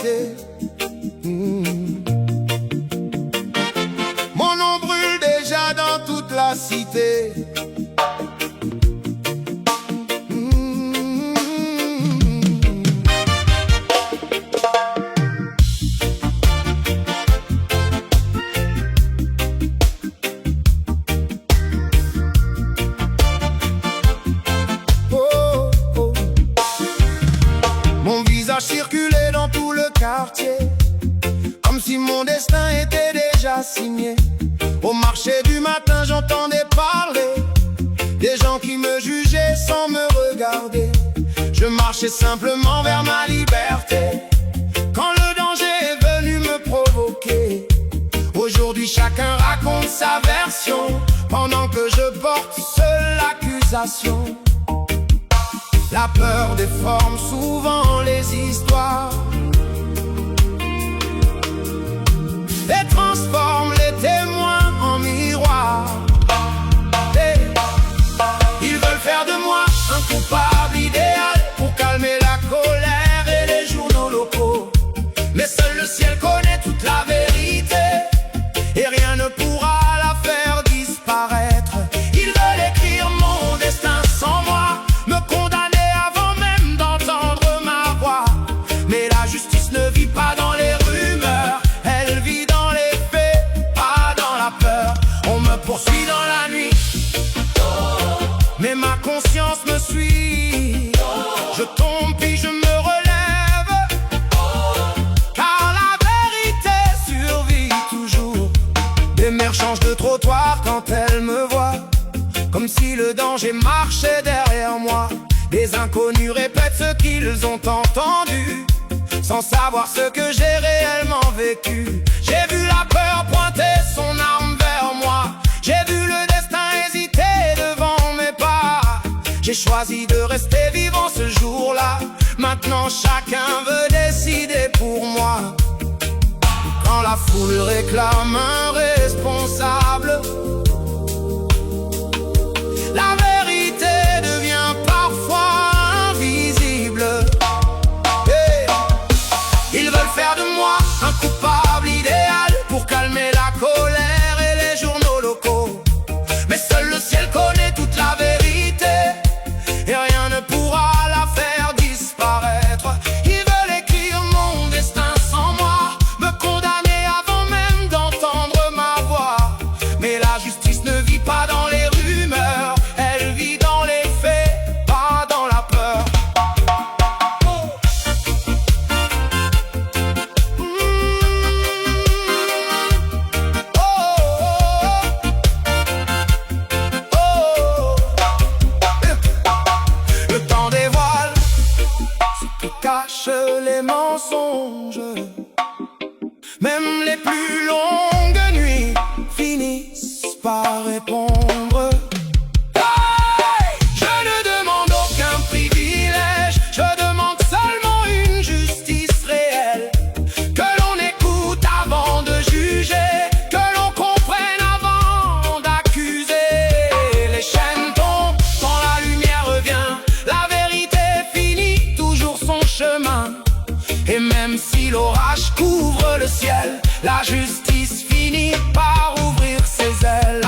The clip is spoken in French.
regarder. Mon nom brûle déjà dans toute la cité. Circuler dans tout le quartier, comme si mon destin était déjà signé. Au marché du matin, j'entendais parler des gens qui me jugeaient sans me regarder. Je marchais simplement vers ma liberté, quand le danger est venu me provoquer. Aujourd'hui, chacun raconte sa version, pendant que je porte seule l'accusation. La peur déforme souvent les histoires et transforme les témoins en miroirs. Ils veulent faire de moi un coupable idéal pour calmer la colère et les journaux locaux. Mais seul le ciel connaît toute la vérité et rien ne pourra la faire disparaître. Ils veulent écrire mon destin sans moi, me condamner ne vit pas dans les rumeurs, elle vit dans les faits, pas dans la peur. On me poursuit dans la nuit, mais ma conscience me suit. Je tombe puis je me relève, car la vérité survit toujours. Des mères changent de trottoir quand elles me voient, comme si le danger marchait derrière moi. Des inconnus répètent ce qu'ils ont entendu, sans savoir ce que j'ai réellement vécu. J'ai vu la peur pointer son arme vers moi, j'ai vu le destin hésiter devant mes pas. J'ai choisi de rester vivant ce jour-là. Maintenant chacun veut décider pour moi. Quand la foule réclame un responsable, la vérité devient parfois invisible. Ils veulent faire de moi un coupable idéal pour calmer la colère et les journaux locaux. Mais seul le ciel connaît toute la vérité et rien ne pourra la faire disparaître. Ils veulent écrire mon destin sans moi, me condamner avant même d'entendre ma voix. Mais la justice ne vit pas dans les rumeurs, elle vit dans les faits, pas dans la peur. Cache les mensonges, même les plus longues nuits finissent par répondre. Hey! Je ne demande aucun privilège, je demande seulement une justice réelle. Que l'on écoute avant de juger, que l'on comprenne avant d'accuser. Les chaînes tombent quand la lumière revient, la vérité finit toujours son chemin. Et même si l'orage couvre le ciel, la justice finit par ouvrir ses ailes.